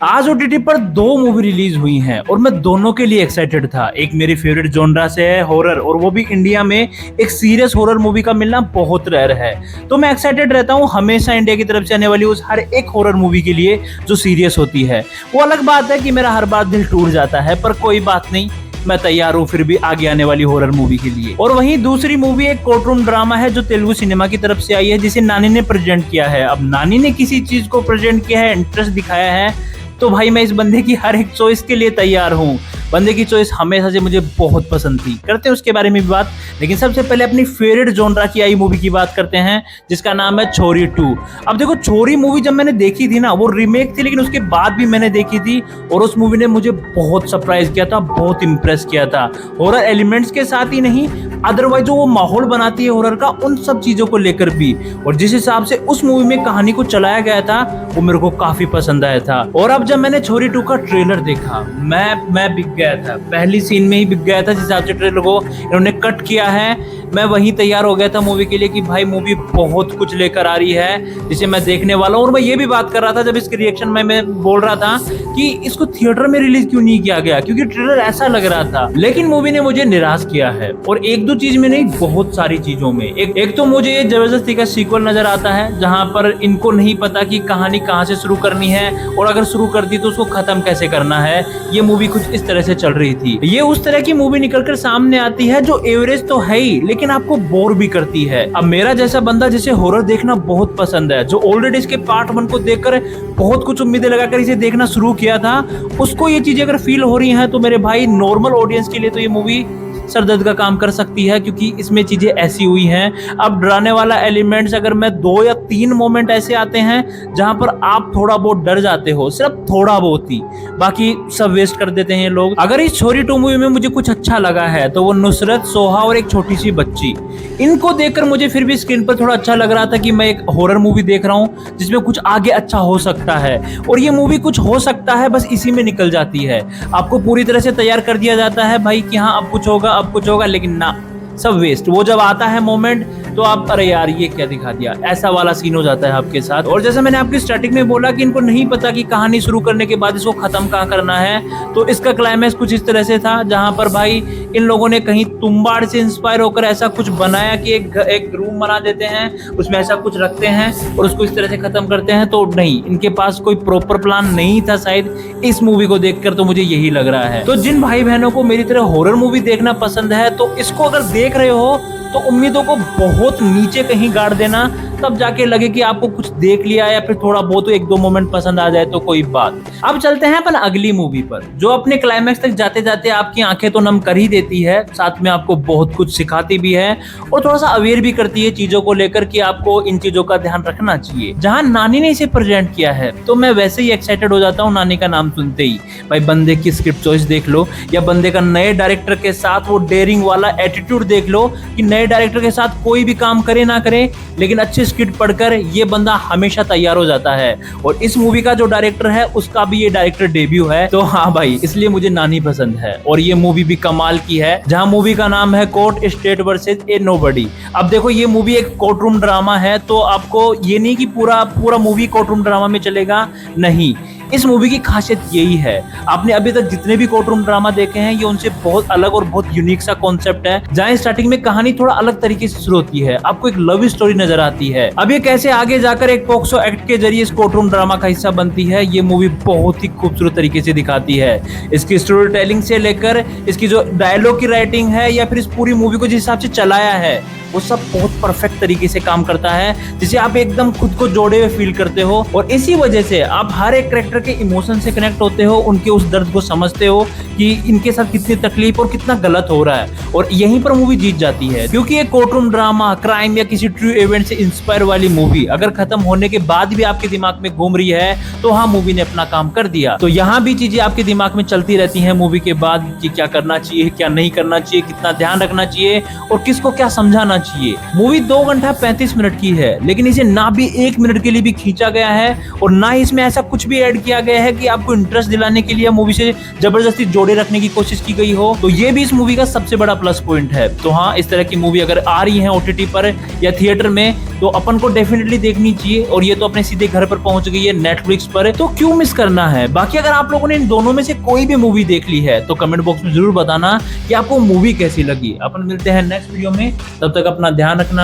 आज ओटीटी पर दो मूवी रिलीज हुई हैं और मैं दोनों के लिए एक्साइटेड था। एक मेरी फेवरेट जॉनरा से है हॉरर, और वो भी इंडिया में एक सीरियस हॉरर मूवी का मिलना बहुत रेयर है। तो मैं एक्साइटेड रहता हूँ हमेशा इंडिया की तरफ से आने वाली उस हर एक हॉरर मूवी के लिए जो सीरियस होती है। वो अलग बात है कि मेरा हर बार दिल टूट जाता है, पर कोई बात नहीं, मैं तैयार हूँ फिर भी आगे आने वाली हॉरर मूवी के लिए। और वहीं दूसरी मूवी एक कोर्ट ड्रामा है जो तेलुगु सिनेमा की तरफ से आई है, जिसे नानी ने प्रेजेंट किया है। अब नानी ने किसी चीज को प्रेजेंट किया है, इंटरेस्ट दिखाया है, तो भाई मैं इस बंदे की हर एक चॉइस के लिए तैयार हूँ। बंदे की चॉइस हमेशा से मुझे बहुत पसंद थी। करते हैं उसके बारे में भी बात, लेकिन सबसे पहले अपनी फेवरेट जॉनरा की आई मूवी की बात करते हैं, जिसका नाम है छोरी 2। अब देखो, छोरी मूवी जब मैंने देखी थी ना, वो रीमेक थी, लेकिन उसके बाद भी मैंने देखी थी और उस मूवी ने मुझे बहुत सरप्राइज किया था, बहुत इंप्रेस किया था। हॉरर एलिमेंट्स के साथ ही नहीं, अदरवाइज जो वो माहौल बनाती है हॉरर का, उन सब चीजों को लेकर भी, और जिस हिसाब से उस मूवी में कहानी को चलाया गया था, वो मेरे को काफी पसंद आया था। और अब जब मैंने छोरी 2 का ट्रेलर देखा, मैं बिक गया था। पहली सीन में ही बिक गया था। जिस हिसाब से ट्रेलर को इन्होंने कट किया है, मैं वहीं तैयार हो गया था मूवी के लिए कि भाई मूवी बहुत कुछ लेकर आ रही है जिसे मैं देखने वाला हूँ। और मैं ये भी बात कर रहा था जब इसके रिएक्शन में मैं बोल रहा था कि इसको थिएटर में रिलीज क्यों नहीं किया गया, क्योंकि ट्रेलर ऐसा लग रहा था। लेकिन मूवी ने मुझे निराश किया है, और एक दो चीज में नहीं, बहुत सारी चीजों में। एक तो मुझे ये जबरदस्ती का सीक्वल नजर आता है, जहां पर इनको नहीं पता कि कहानी कहां से शुरू करनी है, और अगर शुरू कर दी तो उसको खत्म कैसे करना है। ये मूवी कुछ इस तरह से चल रही थी। ये उस तरह की मूवी निकलकर सामने आती है जो एवरेज तो है ही, लेकिन आपको बोर भी करती है। अब मेरा जैसा बंदा जिसे हॉरर देखना बहुत पसंद है, जो ऑलरेडी इसके पार्ट 1 को देखकर बहुत कुछ उम्मीदें लगाकर इसे देखना शुरू किया था, उसको ये चीजें अगर फील हो रही हैं, तो मेरे भाई नॉर्मल ऑडियंस के लिए तो ये मूवी सरदर्द का काम कर सकती है, क्योंकि इसमें चीजें ऐसी हुई हैं। अब डराने वाला एलिमेंट्स अगर मैं 2 या 3 मोमेंट ऐसे आते हैं जहां पर आप थोड़ा बहुत डर जाते हो, सिर्फ थोड़ा बहुत ही, बाकी सब वेस्ट कर देते हैं लोग। अगर इस छोरी 2 मूवी में मुझे कुछ अच्छा लगा है तो वो नुसरत, सोहा और एक छोटी सी बच्ची, इनको देखकर मुझे फिर भी स्क्रीन पर थोड़ा अच्छा लग रहा था कि मैं एक हॉरर मूवी देख रहा हूं जिसमें कुछ आगे अच्छा हो सकता है। और ये मूवी कुछ हो सकता है बस इसी में निकल जाती है। आपको पूरी तरह से तैयार कर दिया जाता है भाई कि हाँ अब कुछ होगा, अब कुछ होगा, लेकिन ना, सब वेस्ट। वो जब आता है मोमेंट तो आप, अरे यार ये क्या दिखा दिया, ऐसा वाला सीन हो जाता है आपके साथ। और जैसे मैंने आपकी स्टार्टिंग में बोला कि इनको नहीं पता कि कहानी शुरू करने के बाद इसको खत्म कहाँ करना है, तो इसका क्लाइमैक्स कुछ इस तरह से था, जहां पर भाई इन लोगों ने कहीं तुम्बाड़ से इंस्पायर होकर ऐसा कुछ बनाया कि एक रूम बना देते हैं, उसमें ऐसा कुछ रखते हैं और उसको इस तरह से खत्म करते हैं। तो नहीं, इनके पास कोई प्रॉपर प्लान नहीं था शायद। इस मूवी को देखकर तो मुझे यही लग रहा है। तो जिन भाई बहनों को मेरी तरह हॉरर मूवी देखना पसंद है, तो इसको अगर देख रहे हो तो उम्मीदों को बहुत नीचे कहीं गाड़ देना, तब जाके लगे कि आपको कुछ देख लिया, या फिर थोड़ा बहुत 1-2 मोमेंट पसंद आ जाए तो कोई बात। अब चलते हैं अपन अगली मूवी पर, जो अपने क्लाइमैक्स तक जाते जाते आपकी आंखें तो नम कर ही देती है, साथ में आपको बहुत कुछ सिखाती भी है और थोड़ा सा अवेयर भी करती है चीजों को लेकर कि आपको इन चीजों का ध्यान रखना चाहिए। जहां नानी ने इसे प्रेजेंट किया है, तो मैं वैसे ही एक्साइटेड हो जाता हूँ नानी का नाम सुनते ही। भाई बंदे की स्क्रिप्ट चॉइस देख लो, या बंदे का नए डायरेक्टर के साथ वो डेयरिंग वाला एटीट्यूड देख लो कि नए डायरेक्टर के साथ कोई भी काम करे ना करे, लेकिन अच्छी स्क्रिप्ट पढ़कर ये बंदा हमेशा तैयार हो जाता है। और इस मूवी का जो डायरेक्टर है, उसका भी ये डायरेक्टर डेब्यू है। तो हाँ भाई, इसलिए मुझे नानी पसंद है। और ये मूवी भी कमाल की है, जहां मूवी का नाम है court state versus A nobody. अब देखो, ये मूवी एक कोर्ट रूम ड्रामा है, तो आपको ये नहीं कि पूरा मूवी कोर्ट रूम ड्रामा में चलेगा, नहीं। इस मूवी की खासियत यही है, आपने अभी तक जितने भी कोर्ट रूम ड्रामा देखे हैं, ये उनसे बहुत अलग और बहुत यूनिक सा कॉन्सेप्ट है, जहां स्टार्टिंग में कहानी थोड़ा अलग तरीके से शुरू होती है, आपको एक लव स्टोरी नजर आती है। अब ये कैसे आगे जाकर एक पॉक्सो एक्ट के जरिए इस कोर्ट रूम ड्रामा का हिस्सा बनती है, ये मूवी बहुत ही खूबसूरत तरीके से दिखाती है। इसकी स्टोरी टेलिंग से लेकर इसकी जो डायलॉग की राइटिंग है, या फिर इस पूरी मूवी को जिस हिसाब से चलाया है, वो सब बहुत परफेक्ट तरीके से काम करता है, जिसे आप एकदम खुद को जोड़े हुए फील करते हो। और इसी वजह से आप हर एक कैरेक्टर के इमोशन से कनेक्ट होते हो, उनके उस दर्द को समझते हो कि इनके साथ कितनी तकलीफ और कितना गलत हो रहा है। और यहीं पर मूवी जीत जाती है, क्योंकि एक कोर्ट रूम ड्रामा, क्राइम या किसी ट्रू इवेंट से इंस्पायर वाली मूवी अगर खत्म होने के बाद भी आपके दिमाग में घूम रही है, तो हाँ, मूवी ने अपना काम कर दिया। तो यहाँ भी चीजें आपके दिमाग में चलती रहती है मूवी के बाद, कि क्या करना चाहिए, क्या नहीं करना चाहिए, कितना ध्यान रखना चाहिए और किसको क्या समझाना चाहिए। मूवी 2 घंटा 35 मिनट की है, लेकिन इसे ना भी 1 मिनट के लिए भी खींचा गया है, और ना ही इसमें ऐसा कुछ भी ऐड किया गया है कि आपको इंटरेस्ट दिलाने के लिए मूवी से जबरदस्ती जोड़े रखने की कोशिश की गई हो, तो ये भी इस मूवी का सबसे बड़ा प्लस पॉइंट है। तो हाँ, इस तरह की मूवी अगर आ रही है ओटीटी पर या थिएटर में तो अपन को डेफिनेटली देखनी चाहिए, और ये तो अपने सीधे घर पर पहुंच गई है नेटफ्लिक्स पर, तो क्यों मिस करना है। बाकी अगर आप लोगों ने इन दोनों में से कोई भी मूवी देख ली है तो कमेंट बॉक्स में जरूर बताना कि आपको मूवी कैसी लगी। अपन मिलते हैं नेक्स्ट वीडियो में, तब तक अपना ध्यान रखना,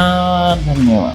धन्यवाद।